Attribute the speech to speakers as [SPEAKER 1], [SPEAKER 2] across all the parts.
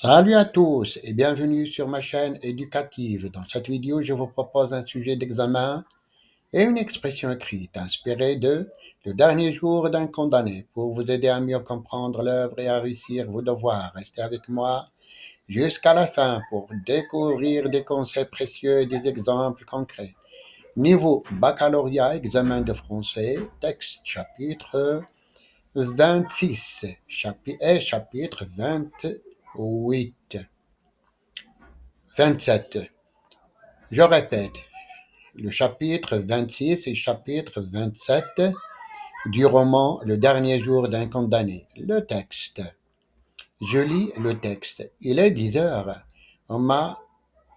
[SPEAKER 1] Salut à tous et bienvenue sur ma chaîne éducative. Dans cette vidéo, je vous propose un sujet d'examen et une expression écrite inspirée de Le dernier jour d'un condamné pour vous aider à mieux comprendre l'œuvre et à réussir vos devoirs. Restez avec moi jusqu'à la fin pour découvrir des conseils précieux et des exemples concrets. Niveau baccalauréat, examen de français, texte chapitre 26 et chapitre 28. 27. Je répète, le chapitre 26 et chapitre 27 du roman Le dernier jour d'un condamné. Le texte. Je lis le texte. Il est 10 heures.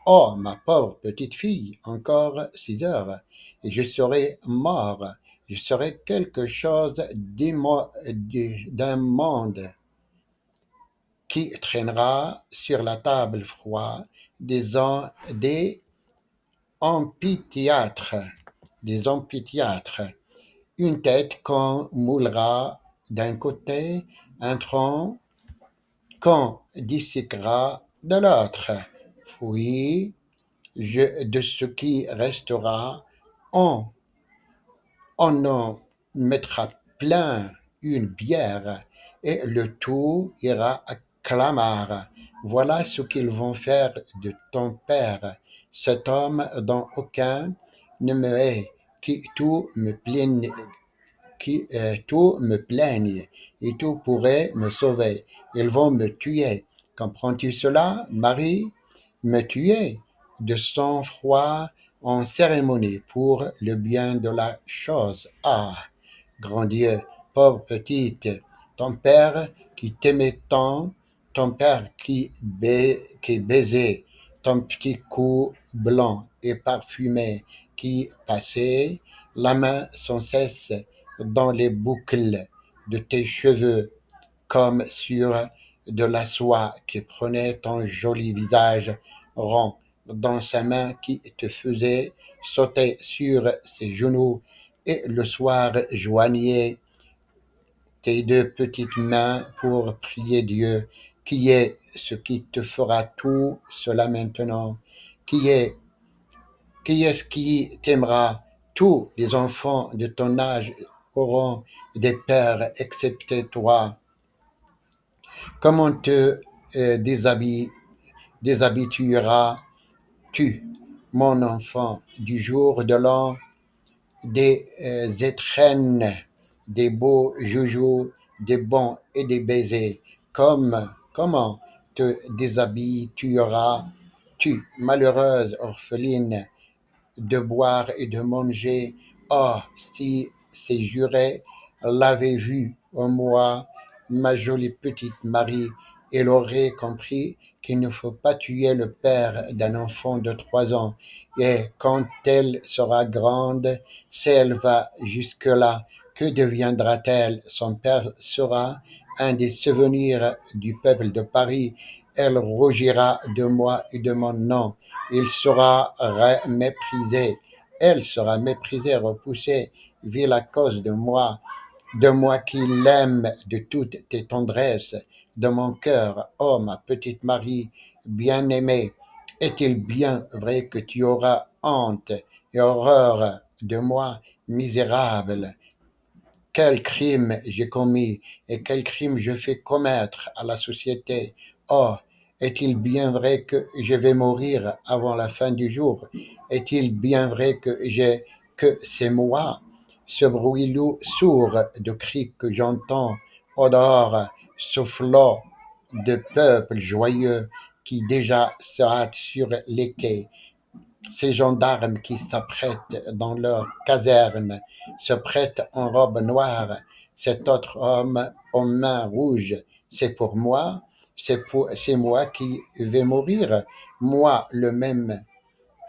[SPEAKER 1] Oh, ma pauvre petite fille, encore 6 heures, et je serai mort. Je serai quelque chose d'un monde qui traînera sur la table froide des amphithéâtres, une tête qu'on moulera d'un côté, un tronc qu'on disséquera de l'autre. Puis, de ce qui restera, on, on en mettra plein une bière et le tout ira à clamart. Voilà ce qu'ils vont faire de ton père, cet homme dont aucun ne me hait, qui tout me plaigne, et tout pourrait me sauver. Ils vont me tuer. Comprends-tu cela, Marie? Me tuer de sang-froid en cérémonie pour le bien de la chose. Ah, grand Dieu, pauvre petite, ton père qui t'aimait tant, ton père qui baisait ton petit cou blanc et parfumé, qui passait la main sans cesse dans les boucles de tes cheveux, comme sur de la soie, qui prenait ton joli visage rond dans sa main, qui te faisait sauter sur ses genoux, et le soir joignait tes deux petites mains pour prier Dieu, qui est ce qui te fera tout cela maintenant, qui est qui est-ce qui t'aimera? Tous les enfants de ton âge auront des pères excepté toi. Comment te déshabitueras-tu, mon enfant, du jour de l'an, des étrennes, des beaux joujoux, des bons et des baisers? Comment te déshabitueras-tu, malheureuse orpheline, de boire et de manger? Oh, si ces jurés l'avaient vu en moi, ma jolie petite Marie, elle aurait compris qu'il ne faut pas tuer le père d'un enfant de 3 ans. Et quand elle sera grande, si elle va jusque-là, que deviendra-t-elle? Son père sera un des souvenirs du peuple de Paris. Elle rougira de moi et de mon nom. Il sera méprisé. Elle sera méprisée, repoussée, ville à cause de moi qui l'aime de toutes tes tendresses, de mon cœur. Oh, ma petite Marie, bien-aimée, est-il bien vrai que tu auras honte et horreur de moi, misérable? Quel crime j'ai commis et quel crime je fais commettre à la société? Oh, est-il bien vrai que je vais mourir avant la fin du jour? Est-il bien vrai que c'est moi, ce bruit sourd de cris que j'entends au dehors, ce flot de peuple joyeux qui déjà se hâte sur les quais, ces gendarmes qui s'apprêtent dans leur caserne, se prêtent en robe noire, cet autre homme aux mains rouges, c'est pour moi, c'est moi qui vais mourir, moi le même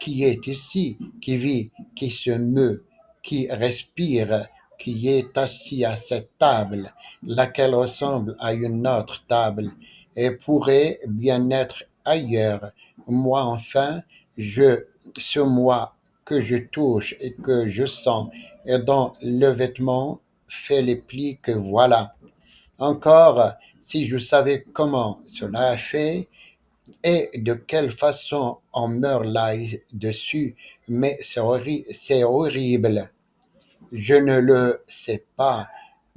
[SPEAKER 1] qui est ici, qui vit, qui se meut, qui respire, qui est assis à cette table, laquelle ressemble à une autre table et pourrait bien être ailleurs. Moi, enfin, ce moi que je touche et que je sens, et dont le vêtement fait les plis que voilà. Encore si je savais comment cela a fait et de quelle façon on meurt là-dessus, mais c'est horrible. Je ne le sais pas.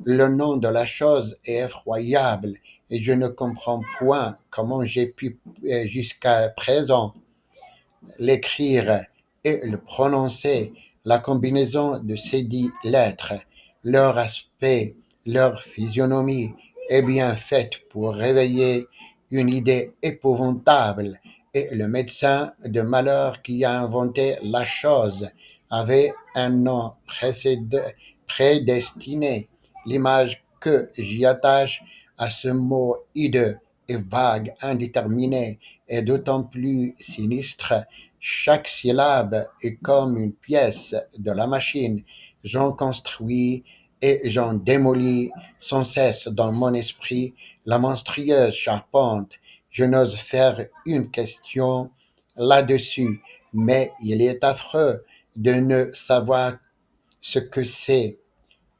[SPEAKER 1] Le nom de la chose est effroyable et je ne comprends point comment j'ai pu jusqu'à présent l'écrire et le prononcer. La combinaison de ces 10 lettres, leur aspect, leur physionomie est bien faite pour réveiller une idée épouvantable, et le médecin de malheur qui a inventé la chose avait un nom prédestiné. L'image que j'y attache à ce mot hideux et vague, indéterminé, est d'autant plus sinistre. Chaque syllabe est comme une pièce de la machine. J'en construis et j'en démolis sans cesse dans mon esprit la monstrueuse charpente. Je n'ose faire une question là-dessus, mais il est affreux de ne savoir ce que c'est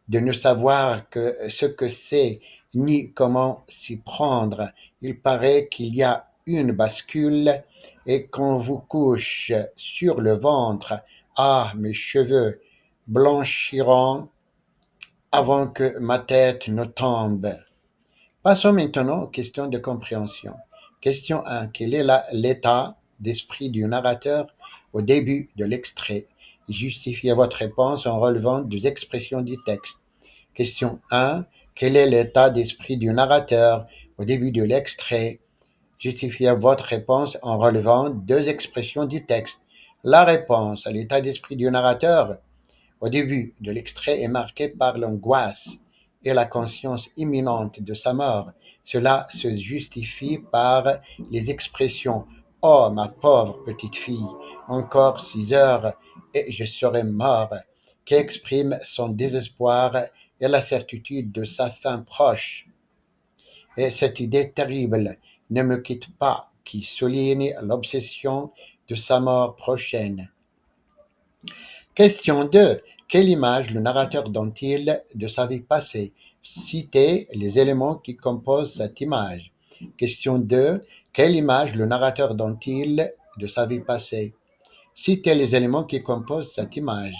[SPEAKER 1] de ne savoir que ce que c'est, ni comment s'y prendre. Il paraît qu'il y a une bascule et qu'on vous couche sur le ventre. Ah, mes cheveux blanchiront avant que ma tête ne tombe. Passons maintenant aux questions de compréhension. Question 1. Quel est l'état d'esprit du narrateur au début de l'extrait? Justifiez votre réponse en relevant des expressions du texte. Question 1. Quel est l'état d'esprit du narrateur au début de l'extrait? Justifiez votre réponse en relevant 2 expressions du texte. La réponse à l'état d'esprit du narrateur au début de l'extrait est marquée par l'angoisse et la conscience imminente de sa mort. Cela se justifie par les expressions Oh, ma pauvre petite fille, encore 6 heures et je serai mort, qui exprime son désespoir et la certitude de sa fin proche. Et cette idée terrible ne me quitte pas, qui souligne l'obsession de sa mort prochaine. Question 2. Quelle image le narrateur donne-t-il de sa vie passée? Citez les éléments qui composent cette image. Question 2. Quelle image le narrateur donne-t-il de sa vie passée? Citez les éléments qui composent cette image.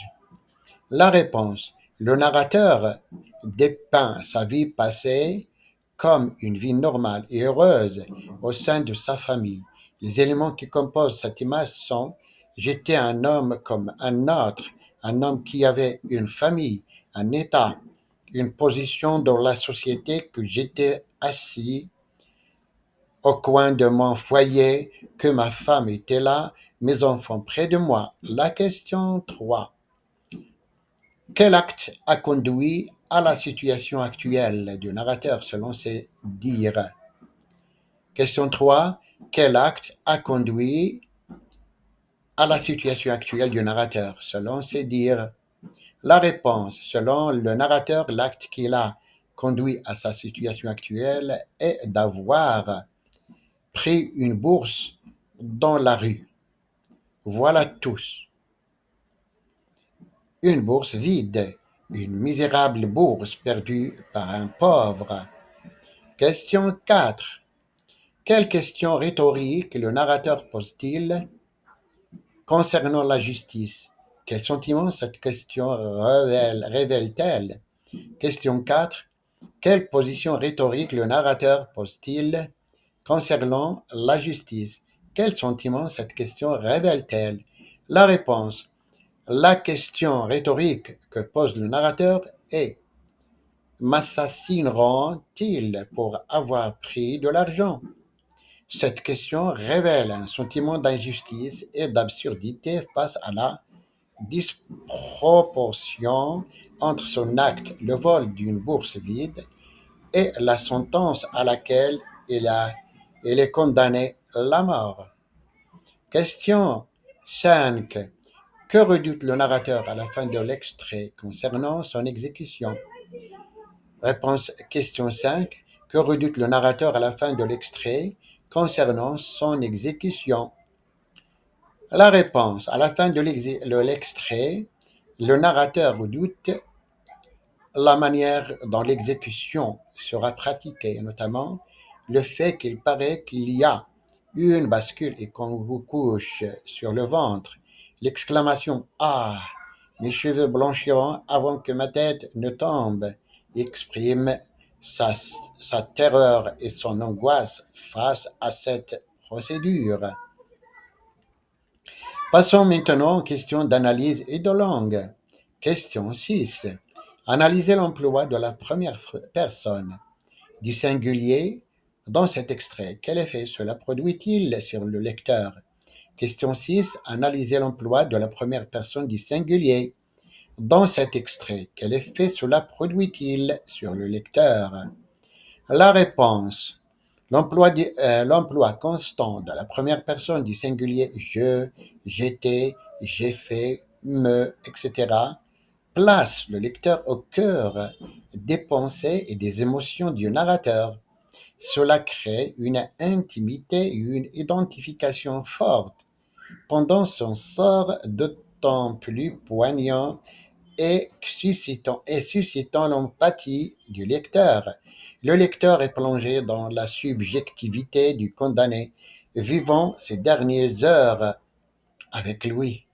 [SPEAKER 1] La réponse. Le narrateur dépeint sa vie passée comme une vie normale et heureuse au sein de sa famille. Les éléments qui composent cette image sont j'étais un homme comme un autre, un homme qui avait une famille, un état, une position dans la société, que j'étais assis au coin de mon foyer, que ma femme était là, mes enfants près de moi. La question 3. Quel acte a conduit à la situation actuelle du narrateur selon ses dires? Question 3. Quel acte a conduit à la situation actuelle du narrateur selon ses dires? La réponse, selon le narrateur, l'acte qui l'a conduit à sa situation actuelle est d'avoir pris une bourse dans la rue. Voilà tous. Une bourse vide, une misérable bourse perdue par un pauvre. Question 4. Quelle question rhétorique le narrateur pose-t-il concernant la justice? Quel sentiment cette question révèle-t-elle? Question 4. Quelle position rhétorique le narrateur pose-t-il concernant la justice? Quel sentiment cette question révèle-t-elle? La réponse. La question rhétorique que pose le narrateur est m'assassineront-ils pour avoir pris de l'argent? Cette question révèle un sentiment d'injustice et d'absurdité face à la disproportion entre son acte, le vol d'une bourse vide, et la sentence à laquelle il est condamné, la mort. Question 5. Que redoute le narrateur à la fin de l'extrait concernant son exécution? Réponse question 5. Que redoute le narrateur à la fin de l'extrait concernant son exécution? La réponse. À la fin de l'extrait, le narrateur redoute la manière dont l'exécution sera pratiquée, notamment le fait qu'il paraît qu'il y a une bascule et qu'on vous couche sur le ventre. L'exclamation Ah, mes cheveux blanchiront avant que ma tête ne tombe exprime sa, sa terreur et son angoisse face à cette procédure. Passons maintenant aux questions d'analyse et de langue. Question 6. Analysez l'emploi de la première personne du singulier dans cet extrait. Quel effet cela produit-il sur le lecteur? Question 6. Analysez l'emploi de la première personne du singulier dans cet extrait. Quel effet cela produit-il sur le lecteur? La réponse. L'emploi constant de la première personne du singulier je, j'étais, j'ai fait, me, etc. place le lecteur au cœur des pensées et des émotions du narrateur. Cela crée une intimité et une identification forte, pendant son sort d'autant plus poignant et suscitant l'empathie du lecteur. Le lecteur est plongé dans la subjectivité du condamné, vivant ses dernières heures avec lui.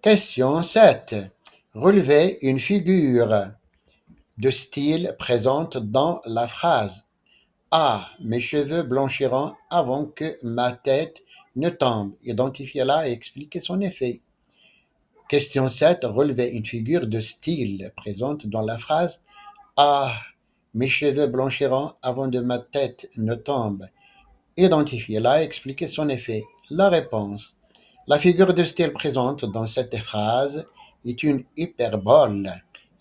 [SPEAKER 1] Question 7. Relevez une figure de style présente dans la phrase. Ah, mes cheveux blanchiront avant que ma tête ne tombe. Identifiez-la et expliquez son effet. Question 7. Relevez une figure de style présente dans la phrase. Ah, mes cheveux blanchiront avant que ma tête ne tombe. Identifiez-la et expliquez son effet. La réponse. La figure de style présente dans cette phrase est une hyperbole.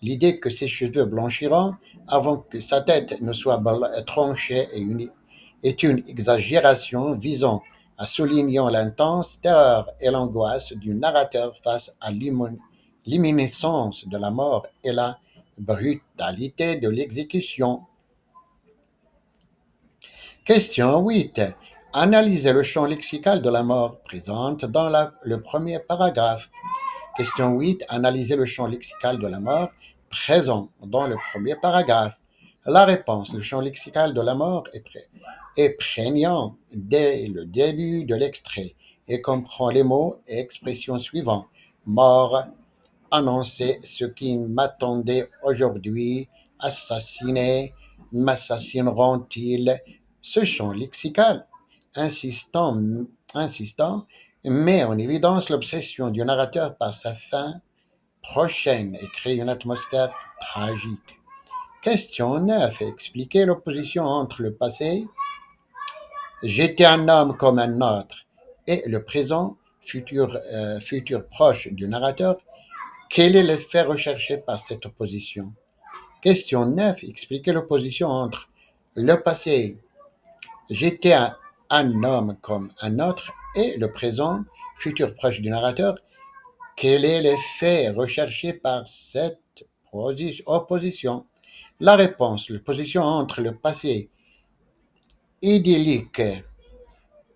[SPEAKER 1] L'idée que ses cheveux blanchiront avant que sa tête ne soit tranchée est une exagération visant à souligner l'intense terreur et l'angoisse du narrateur face à l'imminence de la mort et la brutalité de l'exécution. Question 8. Analysez le champ lexical de la mort présente dans le premier paragraphe. Question 8. Analysez le champ lexical de la mort présent dans le premier paragraphe. La réponse. Le champ lexical de la mort est prégnant dès le début de l'extrait et comprend les mots et expressions suivants. Mort, annoncer ce qui m'attendait aujourd'hui, assassiné, m'assassineront-ils? Ce champ lexical insistant, insistant met en évidence l'obsession du narrateur par sa fin prochaine et crée une atmosphère tragique. Question 9. Expliquer l'opposition entre le passé, j'étais un homme comme un autre, et le présent, futur proche du narrateur. Quel est l'effet recherché par cette opposition? Question 9. Expliquer l'opposition entre le passé, j'étais un homme comme un autre, et le présent, futur proche du narrateur. Quel est l'effet recherché par cette opposition? La réponse. L'opposition entre le passé idyllique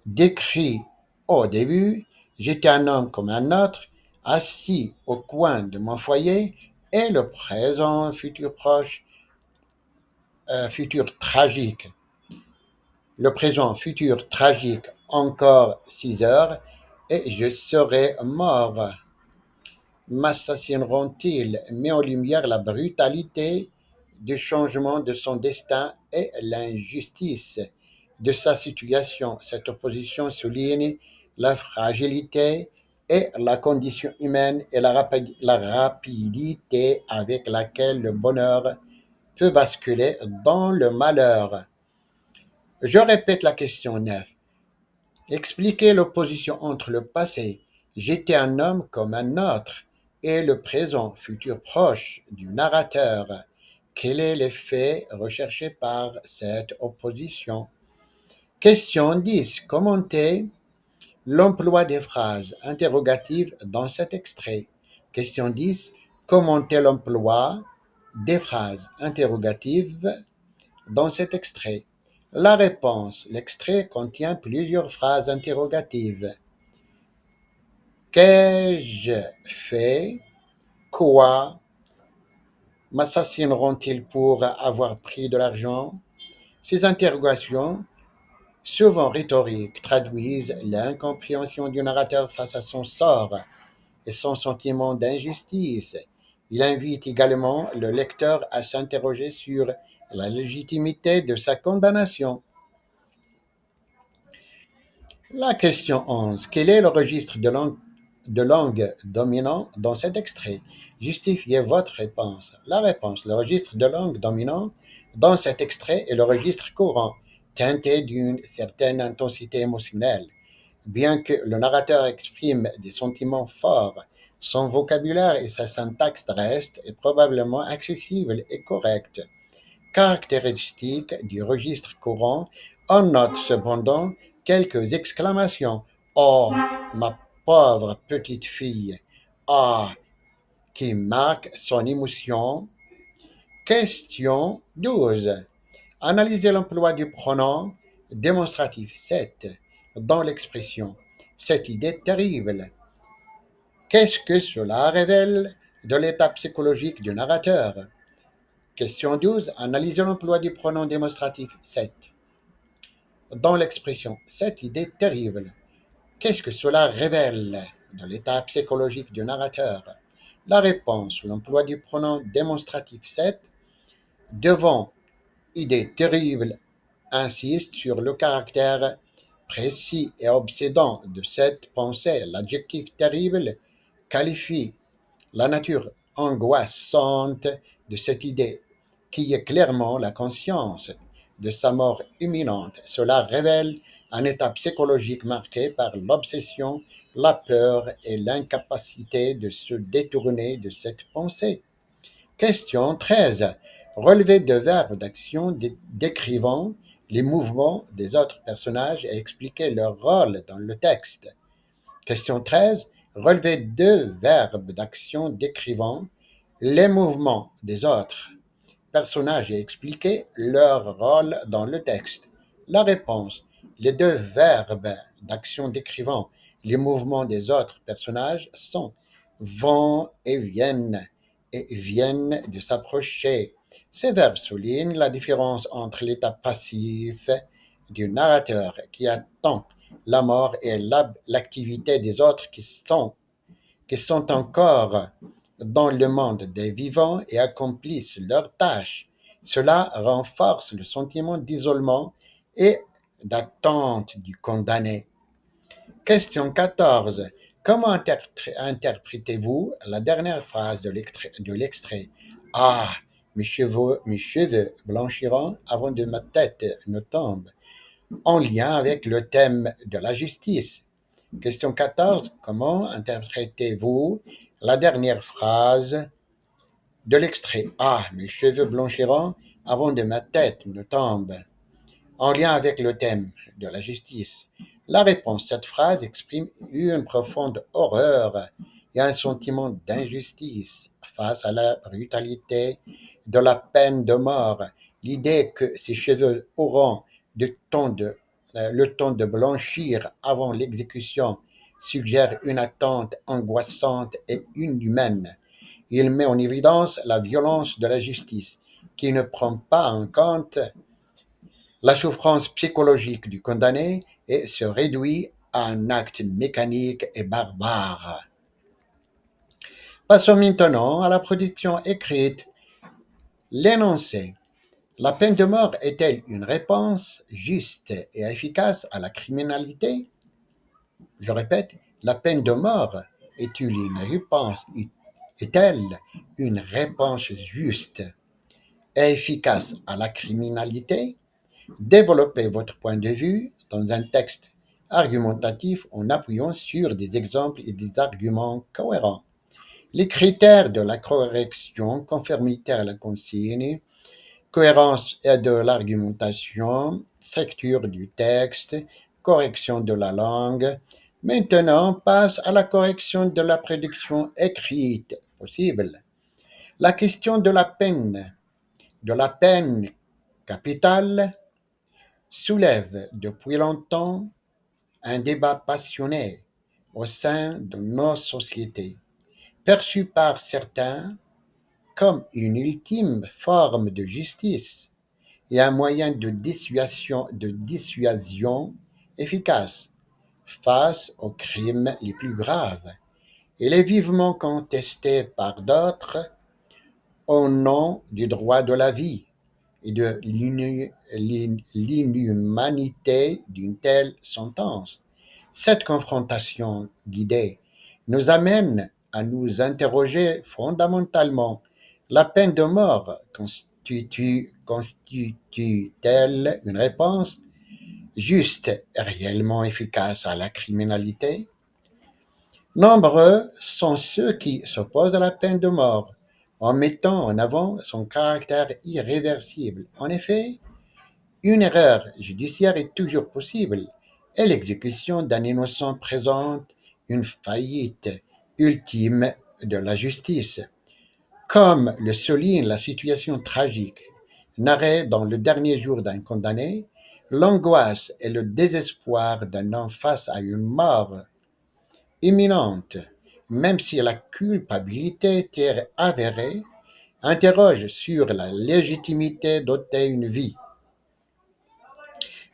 [SPEAKER 1] décrit au début, j'étais un homme comme un autre, assis au coin de mon foyer, et le présent, futur proche, futur tragique. Le présent, futur tragique, encore 6 heures, et je serai mort. M'assassineront-ils? Met en lumière la brutalité du changement de son destin et l'injustice de sa situation. Cette opposition souligne la fragilité et la condition humaine et la rapidité avec laquelle le bonheur peut basculer dans le malheur. Je répète la question 9. Expliquez l'opposition entre le passé, j'étais un homme comme un autre, et le présent, futur proche du narrateur. Quel est l'effet recherché par cette opposition? Question 10. Commentez l'emploi des phrases interrogatives dans cet extrait. Question 10. Commentez l'emploi des phrases interrogatives dans cet extrait. La réponse. L'extrait contient plusieurs phrases interrogatives. Qu'ai-je fait? Quoi? M'assassineront-ils pour avoir pris de l'argent? Ces interrogations, souvent rhétoriques, traduisent l'incompréhension du narrateur face à son sort et son sentiment d'injustice. Il invite également le lecteur à s'interroger sur la légitimité de sa condamnation. La question 11. Quel est le registre de langue dominant dans cet extrait? Justifiez votre réponse. La réponse. Le registre de langue dominant dans cet extrait est le registre courant, teinté d'une certaine intensité émotionnelle. Bien que le narrateur exprime des sentiments forts, son vocabulaire et sa syntaxe restent et probablement accessibles et corrects. Caractéristique du registre courant, on note cependant quelques exclamations. Oh, ma pauvre petite fille! Ah, qui marque son émotion. Question 12. Analysez l'emploi du pronom démonstratif 7 dans l'expression cette idée terrible. Qu'est-ce que cela révèle de l'état psychologique du narrateur? Question 12. Analysez l'emploi du pronom démonstratif 7 dans l'expression cette idée terrible. Qu'est-ce que cela révèle de l'état psychologique du narrateur? La réponse. L'emploi du pronom démonstratif 7 devant idée terrible insiste sur le caractère précis et obsédant de cette pensée. L'adjectif terrible qualifie la nature angoissante de cette idée, qui est clairement la conscience de sa mort imminente. Cela révèle un état psychologique marqué par l'obsession, la peur et l'incapacité de se détourner de cette pensée. Question 13. Relever de verbes d'action décrivant les mouvements des autres personnages et expliquer leur rôle dans le texte. Question 13. Relever deux verbes d'action décrivant les mouvements des autres personnages et expliquer leur rôle dans le texte. La réponse. Les deux verbes d'action décrivant les mouvements des autres personnages sont vont et viennent de s'approcher. Ces verbes soulignent la différence entre l'état passif du narrateur qui attend la mort et l'activité des autres qui sont encore dans le monde des vivants et accomplissent leurs tâches. Cela renforce le sentiment d'isolement et d'attente du condamné. Question 14. Comment interprétez-vous la dernière phrase de l'extrait? Ah, mes cheveux blanchiront avant que ma tête ne tombe, en lien avec le thème de la justice. Question 14. Comment interprétez-vous la dernière phrase de l'extrait? Ah, mes cheveux blanchiront avant que ma tête ne tombe, en lien avec le thème de la justice. La réponse. Cette phrase exprime une profonde horreur et un sentiment d'injustice face à la brutalité de la peine de mort. L'idée que ses cheveux auront le temps de blanchir avant l'exécution suggère une attente angoissante et inhumaine. Il met en évidence la violence de la justice, qui ne prend pas en compte la souffrance psychologique du condamné et se réduit à un acte mécanique et barbare. Passons maintenant à la production écrite. L'énoncé. La peine de mort est-elle une réponse juste et efficace à la criminalité? Je répète, la peine de mort est-elle une réponse juste et efficace à la criminalité? Développez votre point de vue dans un texte argumentatif en appuyant sur des exemples et des arguments cohérents. Les critères de la correction, conformité à la consigne, cohérence et de l'argumentation, structure du texte, correction de la langue. Maintenant, passe à la correction de la production écrite possible. La question de la peine capitale soulève depuis longtemps un débat passionné au sein de nos sociétés, perçu par certains comme une ultime forme de justice et un moyen de dissuasion efficace face aux crimes les plus graves. Il est vivement contesté par d'autres au nom du droit de la vie et de l'inhumanité d'une telle sentence. Cette confrontation guidée nous amène à nous interroger fondamentalement. La peine de mort constitue-t-elle une réponse juste et réellement efficace à la criminalité? Nombreux sont ceux qui s'opposent à la peine de mort en mettant en avant son caractère irréversible. En effet, une erreur judiciaire est toujours possible et l'exécution d'un innocent présente une faillite ultime de la justice. Comme le souligne la situation tragique narrée dans le dernier jour d'un condamné, l'angoisse et le désespoir d'un homme face à une mort imminente, même si la culpabilité était avérée, interroge sur la légitimité d'ôter une vie.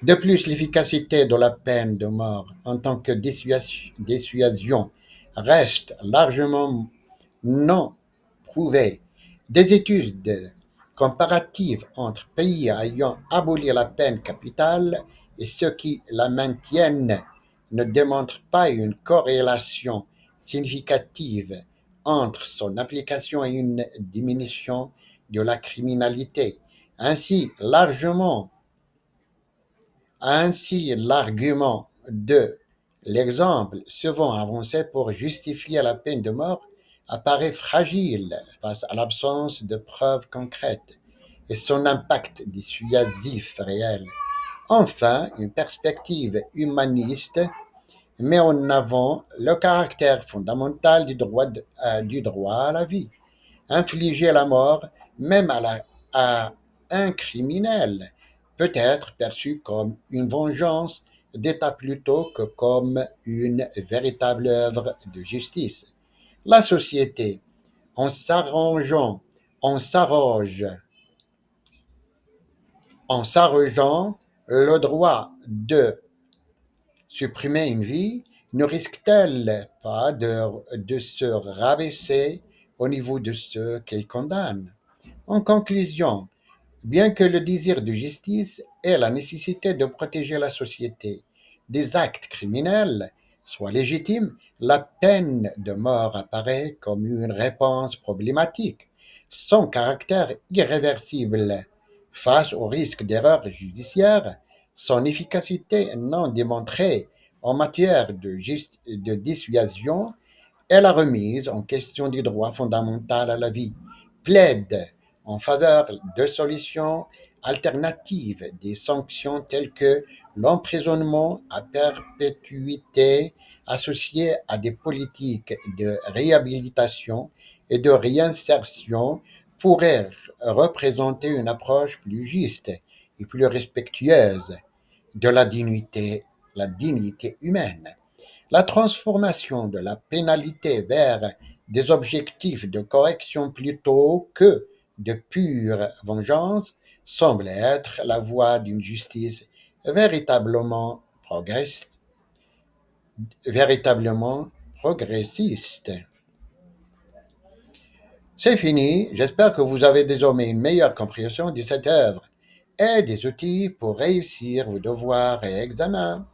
[SPEAKER 1] De plus, l'efficacité de la peine de mort en tant que dissuasion reste largement non prouvée. Des études comparatives entre pays ayant aboli la peine capitale et ceux qui la maintiennent ne démontrent pas une corrélation significative entre son application et une diminution de la criminalité. Ainsi, largement ainsi, l'argument de l'exemple souvent avancé pour justifier la peine de mort apparaît fragile face à l'absence de preuves concrètes et son impact dissuasif réel. Enfin, une perspective humaniste met en avant le caractère fondamental du droit à la vie. Infliger la mort, même à un criminel, peut être perçu comme une vengeance d'État plutôt que comme une véritable œuvre de justice. La société, en s'arrangeant, en s'arroge, en s'arrogeant le droit de supprimer une vie, ne risque-t-elle pas de se rabaisser au niveau de ceux qu'elle condamne? En conclusion, bien que le désir de justice et la nécessité de protéger la société des actes criminels soient légitimes, la peine de mort apparaît comme une réponse problématique. Son caractère irréversible face au risque d'erreur judiciaire, son efficacité non démontrée en matière de dissuasion et la remise en question du droit fondamental à la vie plaide en faveur de solutions alternatives, des sanctions telles que l'emprisonnement à perpétuité associées à des politiques de réhabilitation et de réinsertion pourraient représenter une approche plus juste et plus respectueuse de la dignité humaine. La transformation de la pénalité vers des objectifs de correction plutôt que de pure vengeance semble être la voie d'une justice véritablement, véritablement progressiste. C'est fini, j'espère que vous avez désormais une meilleure compréhension de cette œuvre et des outils pour réussir vos devoirs et examens.